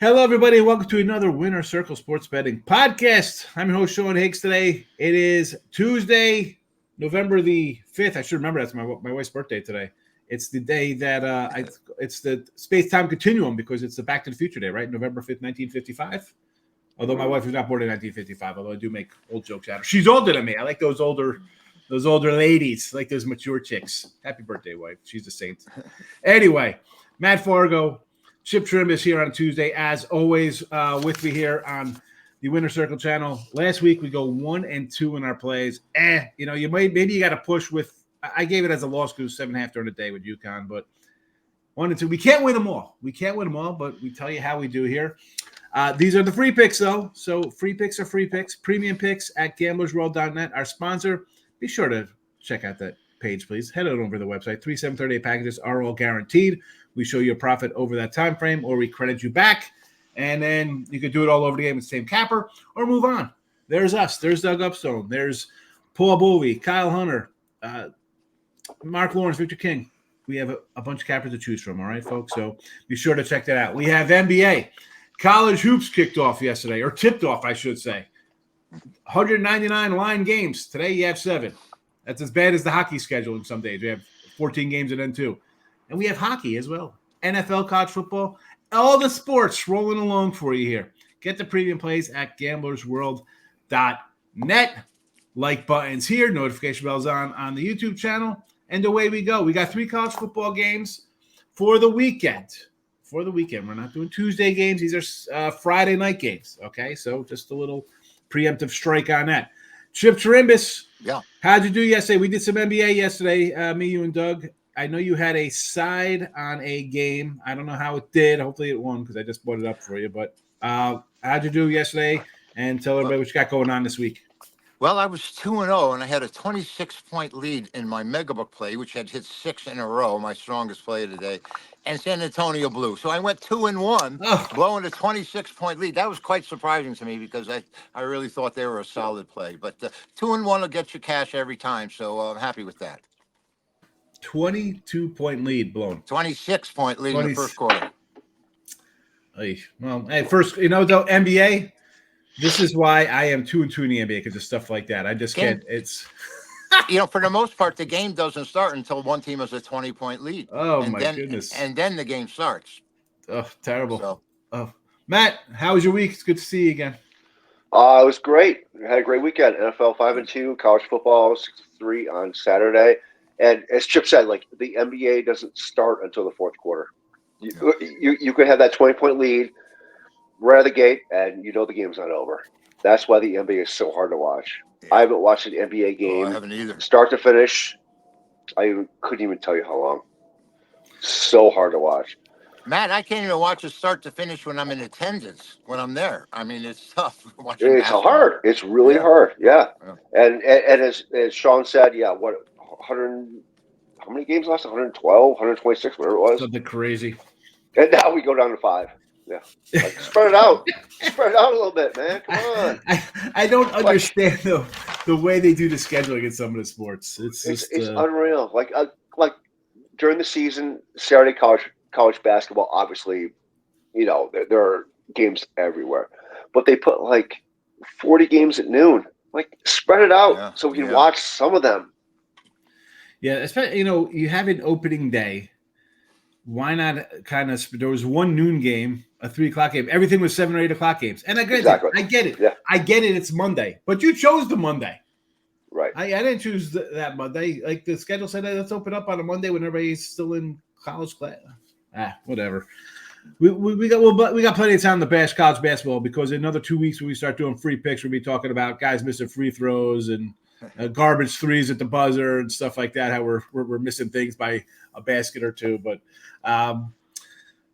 Hello, everybody, and welcome to another Winner Circle Sports Betting Podcast. I'm your host, Sean Higgs, today. It is Tuesday, November the 5th. I should remember that's my wife's birthday today. It's the day that it's the space-time continuum because it's the Back to the Future Day, right? November 5th, 1955. Although my wife was not born in 1955, although I do make old jokes at her. She's older than me. I like those older ladies, I like those mature chicks. Happy birthday, wife. She's a saint. Anyway, Matt Fargo, Chip Chirimbes here on Tuesday, as always, with me here on the Winner Circle channel. Last week we go 1-2 in our plays. Maybe you got to push with. I gave it as a loss because 7.5 during the day with UConn, but 1-2. We can't win them all. But we tell you how we do here. These are the free picks, though. So free picks are free picks. Premium picks at gamblersWORLD.net. Our sponsor. Be sure to check out that page, please. Head on over to the website. 3, 7, 38 packages are all guaranteed. We show you a profit over that time frame, or we credit you back, and then you can do it all over the game with the same capper, or move on. There's us. There's Doug Upstone. There's Paul Bowie, Kyle Hunter, Mark Lawrence, Victor King. We have a bunch of cappers to choose from, all right, folks? So be sure to check that out. We have NBA. College hoops kicked off yesterday, or tipped off, I should say. 199 line games. Today you have 7. That's as bad as the hockey schedule in some days. We have 14 games and then 2. And we have hockey as well. NFL, college football, all the sports rolling along for you here. Get the premium plays at gamblersworld.net. Like buttons here, notification bells on the YouTube channel, and away we go. We got 3 college football games for the weekend. We're not doing Tuesday games. These are Friday night games, okay? So just a little preemptive strike on that. Chip Chirimbes, yeah. How'd you do yesterday? We did some NBA yesterday, me, you, and Doug. I know you had a side on a game. I don't know how it did. Hopefully it won because I just brought it up for you. But how'd you do yesterday? And tell everybody what you got going on this week. Well, I was 2-0, and I had a 26-point lead in my Megabook play, which had hit 6 in a row, my strongest play of the day, and San Antonio blew. So I went 2-1, blowing a 26-point lead. That was quite surprising to me because I really thought they were a solid play. But 2-1 will get you cash every time, so I'm happy with that. 22-point lead blown. 26-point lead in the first quarter. Well, at first, though, NBA, this is why I am 2-2 in the NBA because of stuff like that. I just can't. It's for the most part, the game doesn't start until one team has a 20-point lead. Oh, my goodness. And then the game starts. Oh, terrible. So. Matt, how was your week? It's good to see you again. It was great. I had a great weekend. NFL 5-2, college football 6-3 on Saturday. And as Chip said, the NBA doesn't start until the fourth quarter. You could have that 20-point lead right out of the gate, and the game's not over. That's why the NBA is so hard to watch. Yeah. I haven't watched an NBA game I haven't either. Start to finish. I couldn't even tell you how long. So hard to watch. Matt, I can't even watch it start to finish when I'm in attendance, when I'm there. I mean, it's tough watching. It's hard. It's really hard. Yeah. And as Sean said, 100. How many games last? 112, 126, whatever it was. Something crazy. And now we go down to 5. Yeah. Spread it out. Spread it out a little bit, man. Come on. I don't understand the way they do the scheduling in some of the sports. It's unreal. Like during the season, Saturday college basketball, obviously, there are games everywhere. But they put 40 games at noon. Spread it out so we can watch some of them. Yeah, especially, you have an opening day. Why not there was one noon game, a 3 o'clock game. Everything was 7 or 8 o'clock games. And I get it. Yeah. I get it. It's Monday. But you chose the Monday. Right. I didn't choose that Monday. The schedule said, let's open up on a Monday when everybody's still in college class. Whatever. We got plenty of time to bash college basketball because in another 2 weeks when we start doing free picks, we'll be talking about guys missing free throws and garbage threes at the buzzer and stuff like that. How we're missing things by a basket or two. But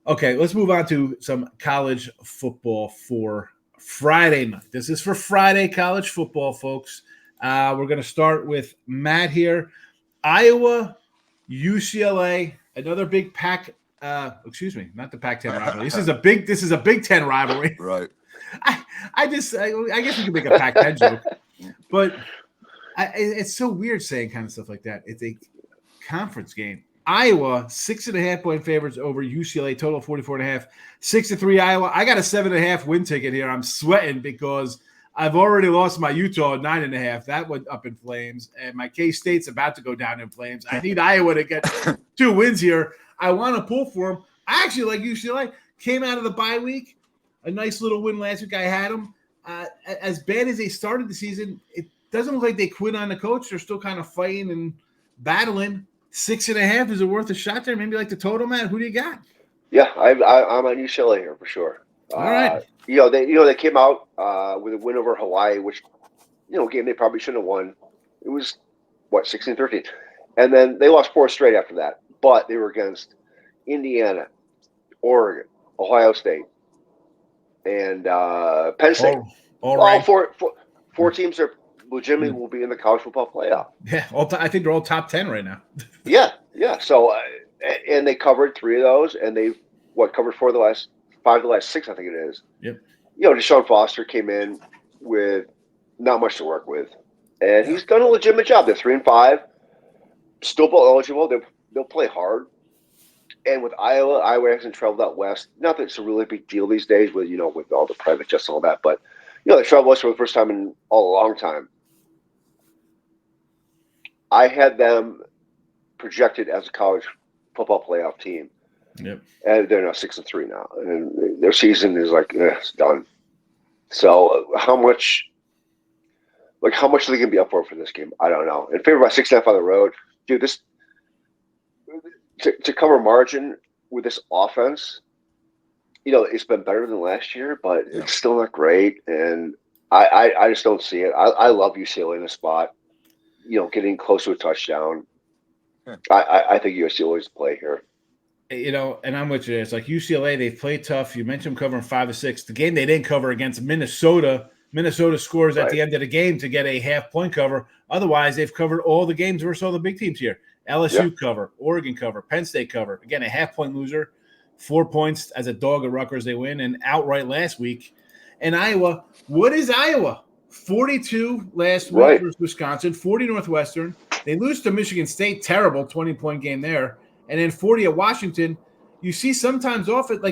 okay, let's move on to some college football for Friday night. This is for Friday college football, folks. We're going to start with Matt here. Iowa, UCLA, another big Not the Pac-10 rivalry. This is a Big Ten rivalry. Right. I guess we can make a Pac-10 joke, but it's so weird saying kind of stuff like that. It's a conference game. Iowa, 6.5-point favorites over UCLA, total 44.5. 6-3 Iowa. I got a 7.5 win ticket here. I'm sweating because I've already lost my Utah at 9.5. That went up in flames, and my K-State's about to go down in flames. I need Iowa to get 2 wins here. I want to pull for them. I actually like UCLA. Came out of the bye week, a nice little win last week. I had them. As bad as they started the season, it doesn't look like they quit on the coach. They're still kind of fighting and battling. 6.5, is it worth a shot there? Maybe like the total, Matt. Who do you got? Yeah, I'm on UCLA here for sure. All right. They came out with a win over Hawaii, which a game they probably shouldn't have won. It was 16-13, and then they lost 4 straight after that. But they were against Indiana, Oregon, Ohio State, and Penn State. All right. Four teams that legitimately will be in the college football playoff. Yeah, I think they're all top 10 right now. Yeah. So, and they covered 3 of those, and they've covered 5 of the last 6, I think it is. Yep. Deshaun Foster came in with not much to work with, and he's done a legitimate job. They're 3-5, still bowl eligible. They'll play hard. And with Iowa hasn't traveled out west. Not that it's a really big deal these days with all the private jets and all that, but they traveled west for the first time in a long time. I had them projected as a college football playoff team. Yep. And they're now 6-3 now, and their season is it's done. So how much are they going to be up for this game? I don't know. In favor by 6.5 on the road, dude. This to cover margin with this offense, it's been better than last year, but it's still not great. And I just don't see it. I love UCLA in the spot. Getting close to a touchdown. Yeah. I think UCLA is the play here. And I'm with you. It's like UCLA, they've played tough. You mentioned them covering 5 of 6. The game they didn't cover against Minnesota. Minnesota scores at the end of the game to get a half-point cover. Otherwise, they've covered all the games versus all the big teams here. LSU cover, Oregon cover, Penn State cover. Again, a half-point loser. 4 points as a dog at Rutgers they win, and outright last week. And Iowa, what is Iowa? 42 last week versus Wisconsin, 40 Northwestern. They lose to Michigan State, terrible 20-point game there. And then 40 at Washington. You see sometimes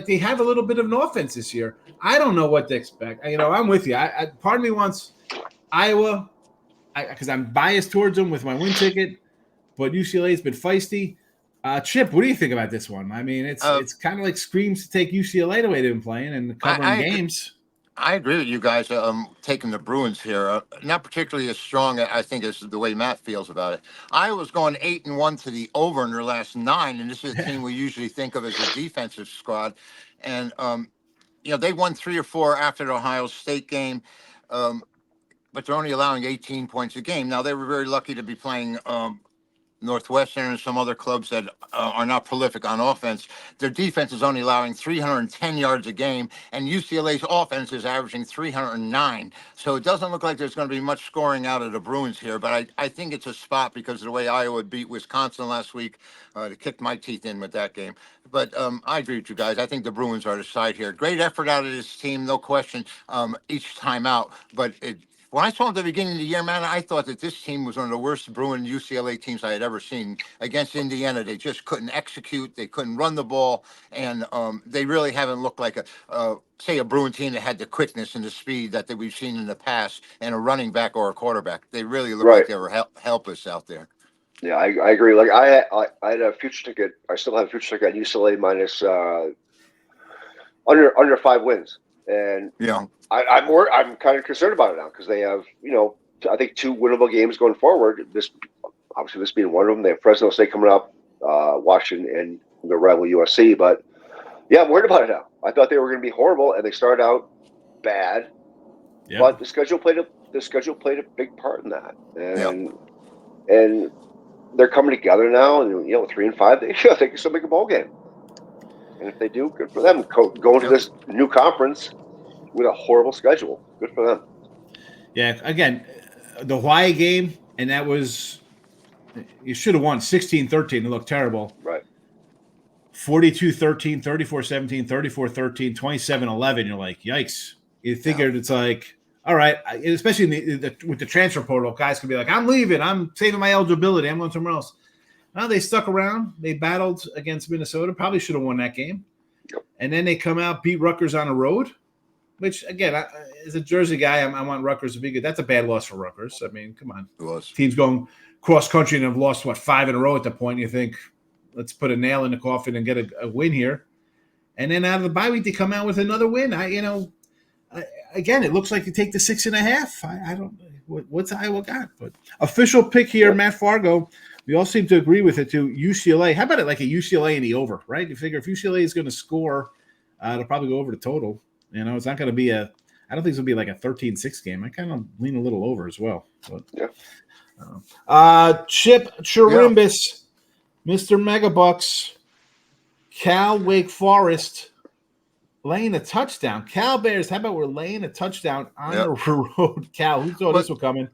they have a little bit of an offense this year. I don't know what to expect. I'm with you. Part of me wants Iowa because I'm biased towards them with my win ticket, but UCLA's been feisty. Chip, what do you think about this one? I mean, it's kind of like screams to take UCLA the way they've been playing and covering games. I agree with you guys taking the Bruins here. Not particularly as strong, I think, as the way Matt feels about it. Iowa's going 8-1 to the over in their last 9, and this is a team we usually think of as a defensive squad. And, they won 3 or 4 after the Ohio State game, but they're only allowing 18 points a game. Now, they were very lucky to be playing Northwestern and some other clubs that are not prolific on offense. Their defense is only allowing 310 yards a game, and UCLA's offense is averaging 309. So it doesn't look like there's going to be much scoring out of the Bruins here, but I think it's a spot because of the way Iowa beat Wisconsin last week. They kicked my teeth in with that game. But I agree with you guys. I think the Bruins are the side here. Great effort out of this team, no question, each time out. But when I saw them at the beginning of the year, man, I thought that this team was one of the worst Bruin UCLA teams I had ever seen. Against Indiana, they just couldn't execute. They couldn't run the ball. And they really haven't looked like a Bruin team that had the quickness and the speed that we've seen in the past and a running back or a quarterback. They really look like they were helpless out there. Yeah, I agree. Like I had a future ticket. I still have a future ticket at UCLA minus under 5 wins. And I'm kind of concerned about it now because they have, I think 2 winnable games going forward. This being one of them. They have Fresno State coming up, Washington, and their rival USC. But yeah, I'm worried about it now. I thought they were going to be horrible, and they started out bad. Yep. But the schedule played a big part in that, and they're coming together now. And 3-5, they can still make a bowl game. And if they do, good for them. Going to this new conference with a horrible schedule. Good for them. Yeah, again, the Hawaii game, and that was – you should have won 16-13. It looked terrible. Right. 42-13, 34-17, 34-13, 27-11. You're like, yikes. You figured it's like, all right, especially with the transfer portal, guys could be like, I'm leaving. I'm saving my eligibility. I'm going somewhere else. Well, they stuck around. They battled against Minnesota. Probably should have won that game. Yep. And then they come out, beat Rutgers on the road, which, again, as a Jersey guy, I want Rutgers to be good. That's a bad loss for Rutgers. I mean, come on. It was. Teams going cross-country and have lost, 5 in a row at the point. You think, let's put a nail in the coffin and get a win here. And then out of the bye week, they come out with another win. Again, it looks like you take the 6.5. I don't – what's Iowa got? But official pick here, Matt Fargo. We all seem to agree with it too. UCLA. How about it like a UCLA in the over, right? You figure if UCLA is going to score, it'll probably go over the total. It's not going to be I don't think it's going to be like a 13-6 game. I kind of lean a little over as well. But, Chip Chirimbes, Mr. Megabucks, Cal Wake Forest laying a touchdown. Cal Bears, how about we're laying a touchdown on the road? Cal, who saw this one coming?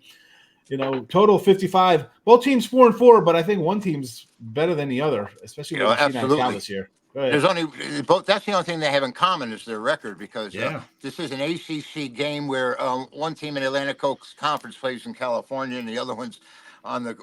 Total 55. Both teams 4-4, but I think one team's better than the other, especially with Cal this year. There's only both. That's the only thing they have in common is their record, because this is an ACC game where one team in Atlantic Coast Conference plays in California and the other one's on the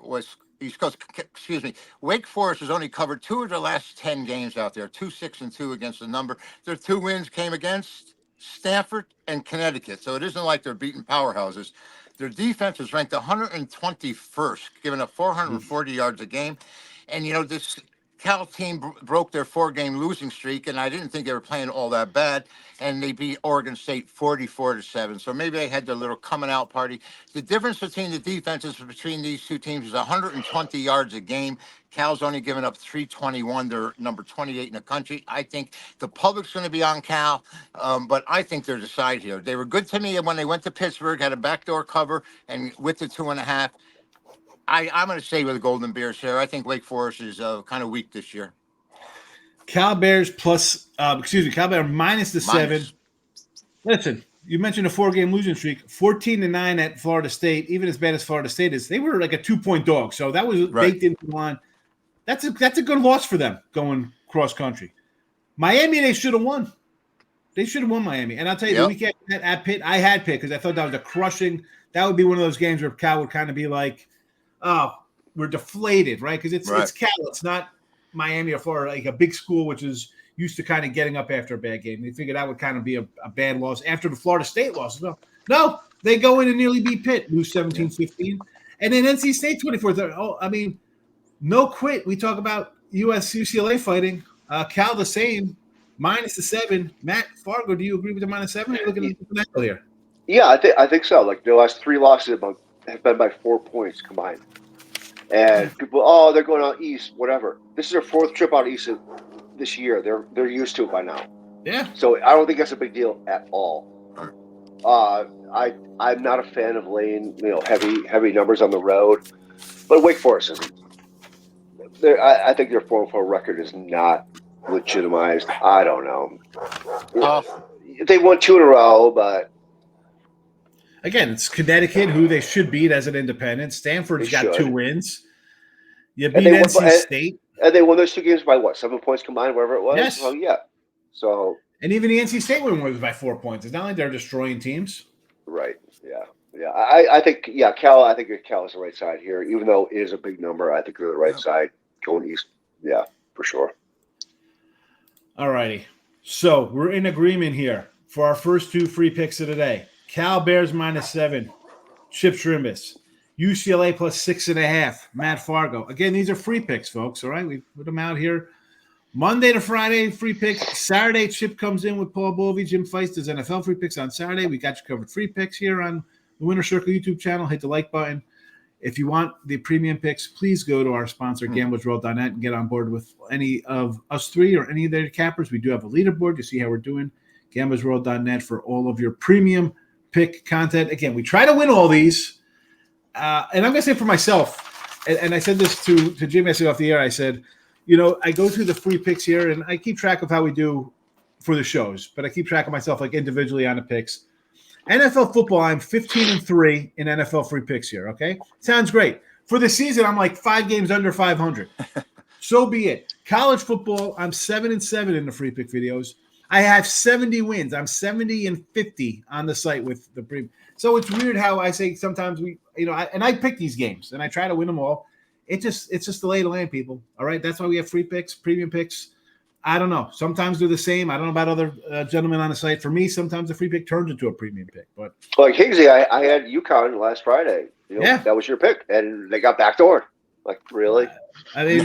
East Coast. Excuse me. Wake Forest has only covered 2 of their last 10 games out there, 2-6-2 against the number. Their 2 wins came against Stanford and Connecticut, so it isn't like they're beating powerhouses. Their defense is ranked 121st, giving up 440 yards a game. And, this Cal team broke their 4-game losing streak, and I didn't think they were playing all that bad. And they beat Oregon State 44-7. So maybe they had their little coming out party. The difference between the defenses between these 2 teams is 120 yards a game. Cal's only given up 321. They're number 28 in the country. I think the public's going to be on Cal, but I think they're the side here. They were good to me when they went to Pittsburgh, had a backdoor cover, and with the 2.5. I'm going to stay with the Golden Bears here. I think Wake Forest is kind of weak this year. Cal Bears Cal Bears minus the 7. Listen, you mentioned a 4-game losing streak, 14-9 at Florida State. Even as bad as Florida State is, they were like a 2-point dog. So that was baked into the line. That's a good loss for them going cross country. Miami, they should have won. They should have won Miami. And I'll tell you, the weekend at Pitt, I had Pitt because I thought that was a crushing. That would be one of those games where Cal would kind of be like, oh, we're deflated, right? Because it's Cal. It's not Miami or Florida, like a big school, which is used to kind of getting up after a bad game. They figured that would kind of be a bad loss after the Florida State loss. No, they go in and nearly beat Pitt, lose 17-15. And then NC State 24-30. Oh, I mean, no quit. We talk about UCLA fighting. Cal the same, minus the 7. Matt Fargo, do you agree with the minus 7? You're looking at the angle here. Yeah, I think so. Like the last 3 losses have been by 4 points combined. And people, they're going out east, whatever. This is their 4th trip out east this year. They're used to it by now. Yeah. So I don't think that's a big deal at all. I'm not a fan of laying heavy numbers on the road, but Wake Forest isn't. I think their 4-4 record is not legitimized. I don't know. They won 2 in a row, but. Again, it's Connecticut, who they should beat as an independent. Stanford's got 2 wins. You beat NC State. And they won those 2 games by 7 points combined, whatever it was? Yes. Well, yeah. So. And even the NC State win was by 4 points. It's not like they're destroying teams. Right. Yeah. I think Cal. I think Cal is the right side here, even though it is a big number. I think they're the right side going east. Yeah, for sure. All righty. So we're in agreement here for our first 2 free picks of the day. Cal Bears minus 7, Chip Chirimbes. UCLA plus 6.5, Matt Fargo. Again, these are free picks, folks. All right, we put them out here. Monday to Friday, free picks. Saturday, Chip comes in with Paul Bovey. Jim Feist does NFL free picks on Saturday. We got you covered free picks here on the Winner Circle YouTube channel. Hit the like button. If you want the premium picks, please go to our sponsor, gamblersWORLD.net, and get on board with any of us 3 or any of their cappers. We do have a leaderboard. You see how we're doing. gamblersWORLD.net for all of your premium pick content. Again, we try to win all these. And I'm going to say for myself, and I said this to Jim yesterday off the air, I said, I go through the free picks here, and I keep track of how we do for the shows, but I keep track of myself like individually on the picks. NFL football, I'm 15-3 in NFL free picks here, okay? Sounds great. For the season, I'm like 5 games under 500. So be it. College football, I'm 7-7 in the free pick videos. I have 70 wins. I'm 70-50 on the site with the premium. So it's weird how I say sometimes I pick these games, and I try to win them all. it's just the lay of the land, people. All right, that's why we have free picks, premium picks. I don't know. Sometimes they're the same. I don't know about other gentlemen on the site. For me, sometimes the free pick turns into a premium pick. But like Higgsy, I had UConn last Friday. Yeah. That was your pick, and they got backdoored. Like, really? I mean,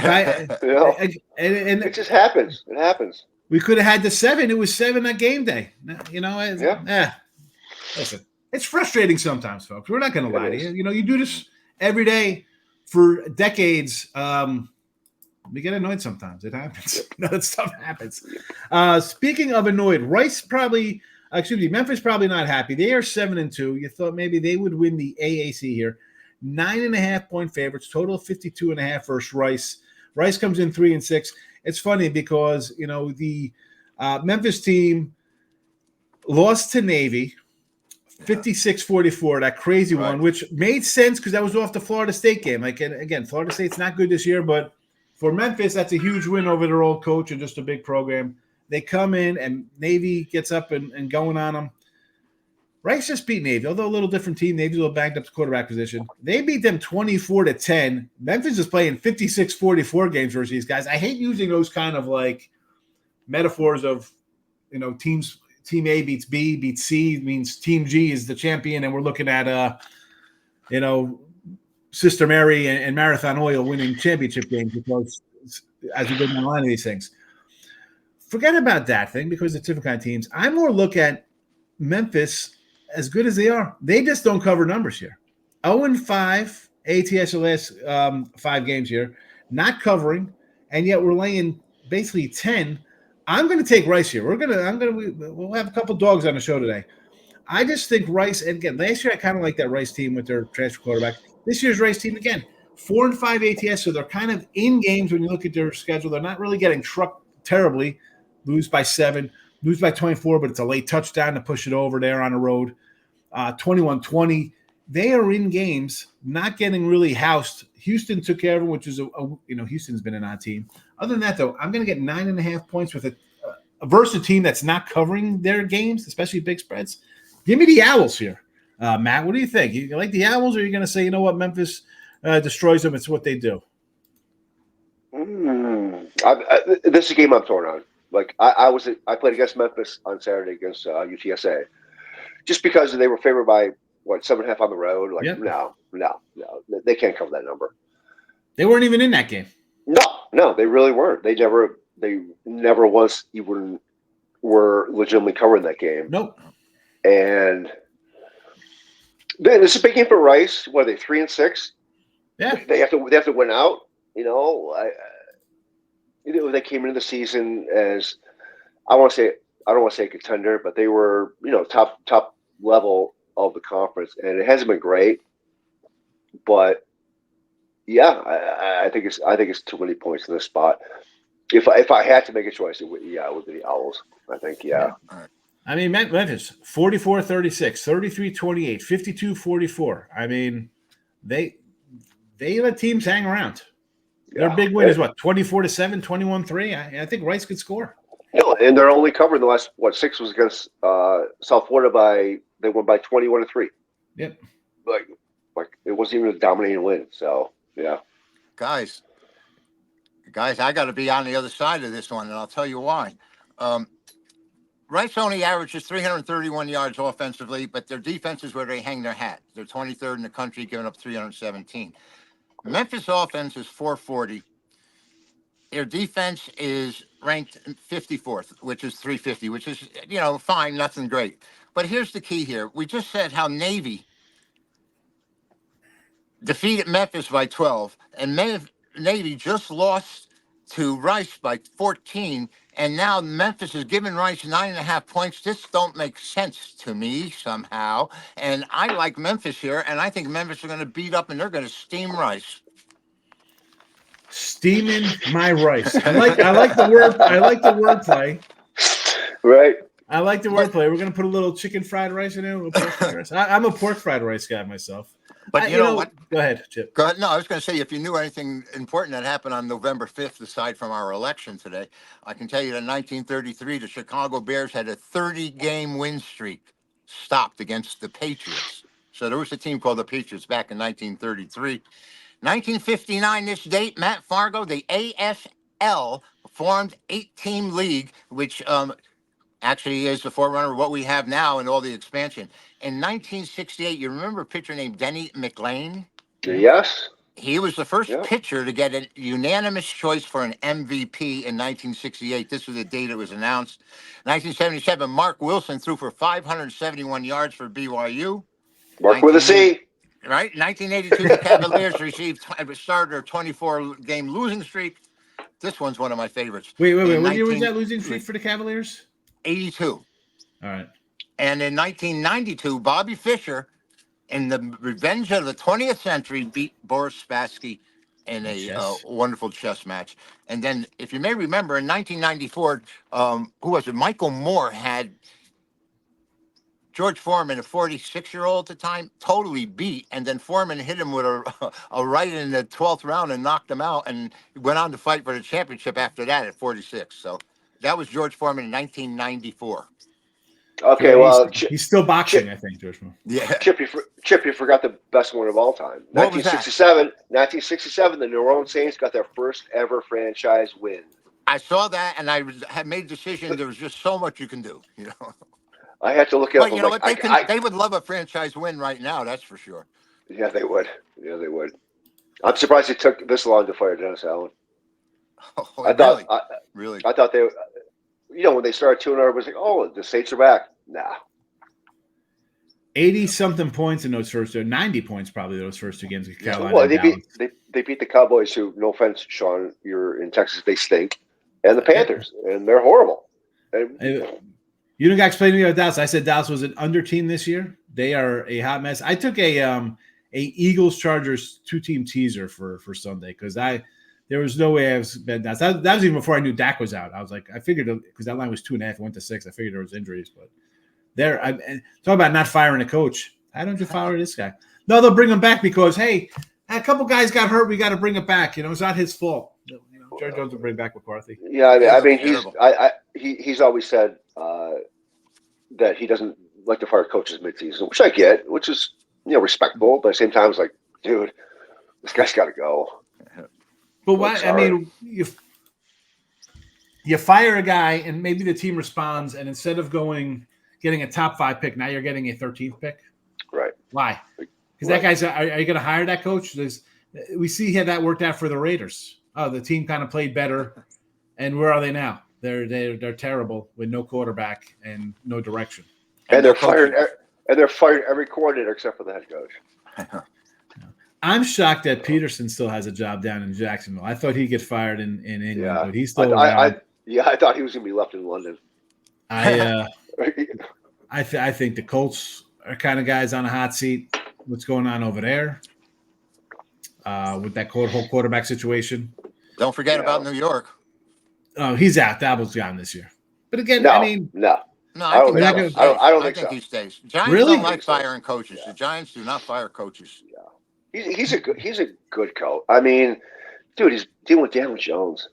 and it just happens. It happens. We could have had the 7. It was 7 on game day. Yeah. Listen, it's frustrating sometimes, folks. We're not going to lie to you. You do this every day for decades. We get annoyed sometimes. It happens. That stuff happens. Speaking of annoyed, Memphis probably not happy. They are 7-2. You thought maybe they would win the AAC here. 9.5-point favorites, total of 52.5 versus Rice. Rice comes in 3-6. It's funny because the Memphis team lost to Navy 56-44, that crazy one, which made sense because that was off the Florida State game. Like, again, Florida State's not good this year, but for Memphis, that's a huge win over their old coach and just a big program. They come in and Navy gets up and going on them. Rice just beat Navy, although a little different team. Navy's a little backed up to quarterback position. They beat them 24-10. Memphis is playing 56-44 games versus these guys. I hate using those kind of like metaphors of, teams. Team A beats B, beats C, means Team G is the champion, and we're looking at Sister Mary and Marathon Oil winning championship games because as we go down the line of these things. Forget about that thing because it's different kind of teams. I more look at Memphis, as good as they are, they just don't cover numbers here. 0-5 ATS the last 5 games here, not covering, and yet we're laying basically 10. I'm going to take Rice here. We'll have a couple dogs on the show today. I just think Rice, and again, last year I kind of like that Rice team with their transfer quarterback. This year's Rice team, again, 4-5 ATS, so they're kind of in games when you look at their schedule. They're not really getting trucked terribly. Lose by 7, lose by 24, but it's a late touchdown to push it over there on the road. 21-20. They are in games, not getting really housed. Houston took care of them, which is Houston's been an odd team. Other than that, though, I'm going to get 9.5 points with versus a team that's not covering their games, especially big spreads. Give me the Owls here. Matt, what do you think? You like the Owls, or are you going to say, Memphis destroys them? It's what they do. This is a game I'm torn on. Like I played against Memphis on Saturday against UTSA, just because they were favored by 7.5 on the road. Like, no, they can't cover that number. They weren't even in that game. No, they really weren't. They never once even were legitimately covering that game. Nope. And then it's a big game for Rice. What are they, 3-6? Yeah, they have to win out. They came into the season as I don't want to say a contender, but they were top level of the conference, and it hasn't been great. But yeah, I think it's too many points in this spot. If I had to make a choice, it would be the Owls. I think, yeah. I mean, Memphis 44-36, 33-28, 52-44. I mean, they let teams hang around. Their big win is 24-7, 21-3. I think Rice could score. And they're only covering the last 6 was against South Florida they won by 21-3. Yep. Like it wasn't even a dominating win. So yeah. Guys, I got to be on the other side of this one, and I'll tell you why. Rice only averages 331 yards offensively, but their defense is where they hang their hat. They're 23rd in the country, giving up 317. Memphis offense is 440. Their defense is ranked 54th, which is 350, which is, fine, nothing great. But here's the key here. We just said how Navy defeated Memphis by 12, and Navy just lost to Rice by 14, and now Memphis is giving Rice 9.5 points. This don't make sense to me somehow, and I like Memphis here, and I think Memphis are going to beat up, and they're going to steam Rice. Steaming my rice. I like the word. I like the wordplay. Right. I like the wordplay. We're going to put a little chicken fried rice in there. Pork fried rice. I'm a pork fried rice guy myself. But you know what? Go ahead, Chip. Go ahead. No, I was going to say, if you knew anything important that happened on November 5th, aside from our election today, I can tell you that in 1933, the Chicago Bears had a 30-game win streak stopped against the Patriots. So there was a team called the Patriots back in 1933. 1959, this date, Matt Fargo, the AFL formed 8-team league, which actually is the forerunner of what we have now and all the expansion. In 1968, you remember a pitcher named Denny McLean? Yes. He was the first Yeah. pitcher to get a unanimous choice for an MVP in 1968. This was the date it was announced. 1977, Mark Wilson threw for 571 yards for BYU. Mark with a C. Right? 1982, the Cavaliers started their 24-game losing streak. This one's one of my favorites. Wait. What year was that losing streak for the Cavaliers? 82. All right. And in 1992, Bobby Fischer, in the Revenge of the 20th Century, beat Boris Spassky in a wonderful chess match. And then, if you may remember, in 1994, who was it? Michael Moore had George Foreman, a 46-year-old at the time, totally beat. And then Foreman hit him with a right in the 12th round and knocked him out, and went on to fight for the championship after that at 46. So that was George Foreman in 1994. Okay, well, he's still boxing, I think, George Foreman. Yeah. Chip, you forgot the best one of all time. 1967, the New Orleans Saints got their first ever franchise win. I saw that, and I had made a decision. There was just so much you can do, you know. I had to look it up. But you know what? They would love a franchise win right now. That's for sure. Yeah, they would. I'm surprised it took this long to fire Dennis Allen. Oh, I thought, really? I thought they, when they started 2-0, it was like, oh, the Saints are back. Nah. 80-something points in those first 90 points probably those first two games of Carolina. Well, they beat the Cowboys, who, no offense, Sean, you're in Texas, they stink, and the Panthers, and they're horrible. You didn't explain to me about Dallas. I said Dallas was an under team this year. They are a hot mess. I took a Eagles-Chargers 2-team teaser for Sunday because there was no way I was betting Dallas. That was even before I knew Dak was out. I was like, I figured because that line was 2.5, it went to 6. I figured there was injuries, but talk about not firing a coach. Why don't you fire this guy? No, they'll bring him back because hey, a couple guys got hurt. We got to bring it back. It's not his fault. Jerry Jones will bring back McCarthy. Yeah, I mean he's always said that he doesn't like to fire coaches midseason, which I get, which is respectable. But at the same time, it's like, dude, this guy's got to go. But why? I mean, you fire a guy, and maybe the team responds, and instead of getting a top 5 pick, now you're getting a 13th pick. Right? Why? Because that guy's. Are you going to hire that coach? We see how that worked out for the Raiders. Oh, the team kind of played better, and where are they now? They're terrible with no quarterback and no direction. And they're firing every coordinator except for the head coach. I'm shocked that Peterson still has a job down in Jacksonville. I thought he'd get fired in England, but he's still around. I thought he was going to be left in London. I think the Colts are kind of guys on a hot seat. What's going on over there with that whole quarterback situation? Don't forget about New York. Oh, he's out. Dabble's gone this year. But again, no. I don't think he stays. Giants don't like firing coaches. Yeah. The Giants do not fire coaches. Yeah, he's a good coach. I mean, dude, he's dealing with Daniel Jones.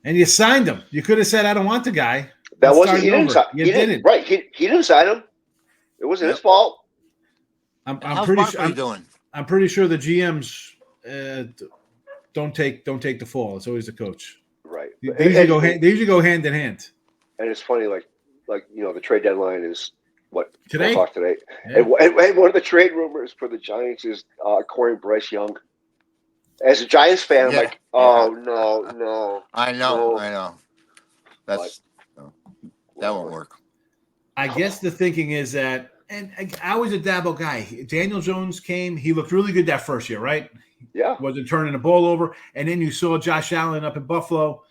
And you signed him. You could have said, "I don't want the guy." That wasn't. He didn't. Right. He didn't sign him. It wasn't his fault. I'm pretty sure the GMs don't take the fall. It's always the coach. Right. They usually go hand in hand. And it's funny, like the trade deadline is what today. Today. Yeah. And one of the trade rumors for the Giants is acquiring Bryce Young. As a Giants fan, I'm like, no. I know. That won't work. I guess the thinking is that, and I was a Dabo guy. Daniel Jones came. He looked really good that first year, right? Yeah. Wasn't turning the ball over. And then you saw Josh Allen up in Buffalo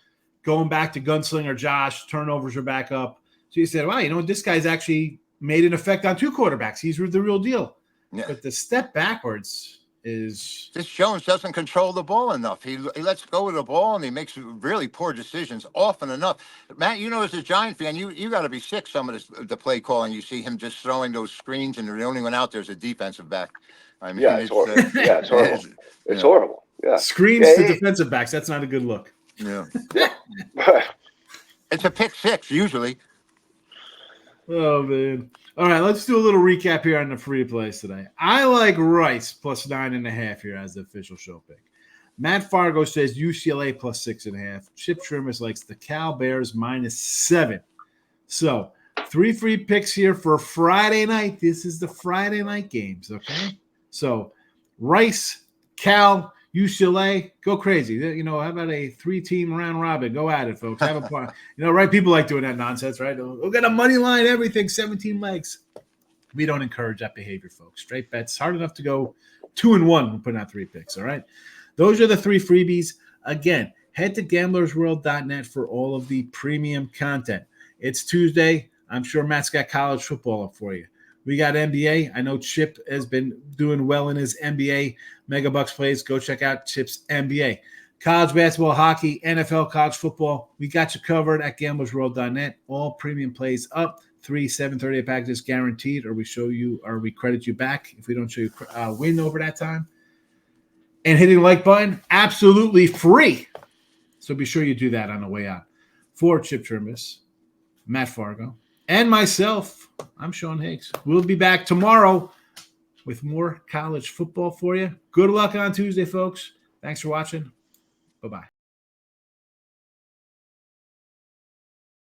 going back to gunslinger Josh. Turnovers are back up. So you said, wow, this guy's actually made an effect on 2 quarterbacks. He's the real deal. Yeah. But the step backwards is – this Jones doesn't control the ball enough. He lets go of the ball, and he makes really poor decisions often enough. Matt, as a Giant fan, you got to be sick some of the play calling. You see him just throwing those screens, and the only one out there is a defensive back. I mean, it's horrible. It's horrible. It's horrible. Yeah. Screens to defensive backs. That's not a good look. Yeah. It's a pick 6 usually. Oh man. All right, let's do a little recap here on the free plays today. I like Rice plus 9.5 here as the official show pick. Matt Fargo says UCLA plus 6.5. Chip Chirimbes likes the Cal Bears -7. So 3 free picks here for Friday night. This is the Friday night games, okay? So Rice, Cal, UCLA, go crazy. How about a 3-team round robin? Go at it, folks. Have a fun. Right? People like doing that nonsense, right? We'll get a money line, everything, 17 legs. We don't encourage that behavior, folks. Straight bets. Hard enough to go 2-1 when putting out 3 picks, all right? Those are the 3 freebies. Again, head to gamblersworld.net for all of the premium content. It's Tuesday. I'm sure Matt's got college football up for you. We got NBA. I know Chip has been doing well in his NBA Megabucks plays. Go check out Chip's NBA. College basketball, hockey, NFL, college football. We got you covered at gamblersworld.net. All premium plays up. 3 7:30 packages guaranteed, or we credit you back if we don't show you win over that time. And hitting the like button, absolutely free. So be sure you do that on the way out. For Chip Chirimbes, Matt Fargo, and myself, I'm Sean Higgs. We'll be back tomorrow with more college football for you. Good luck on Tuesday, folks. Thanks for watching. Bye-bye.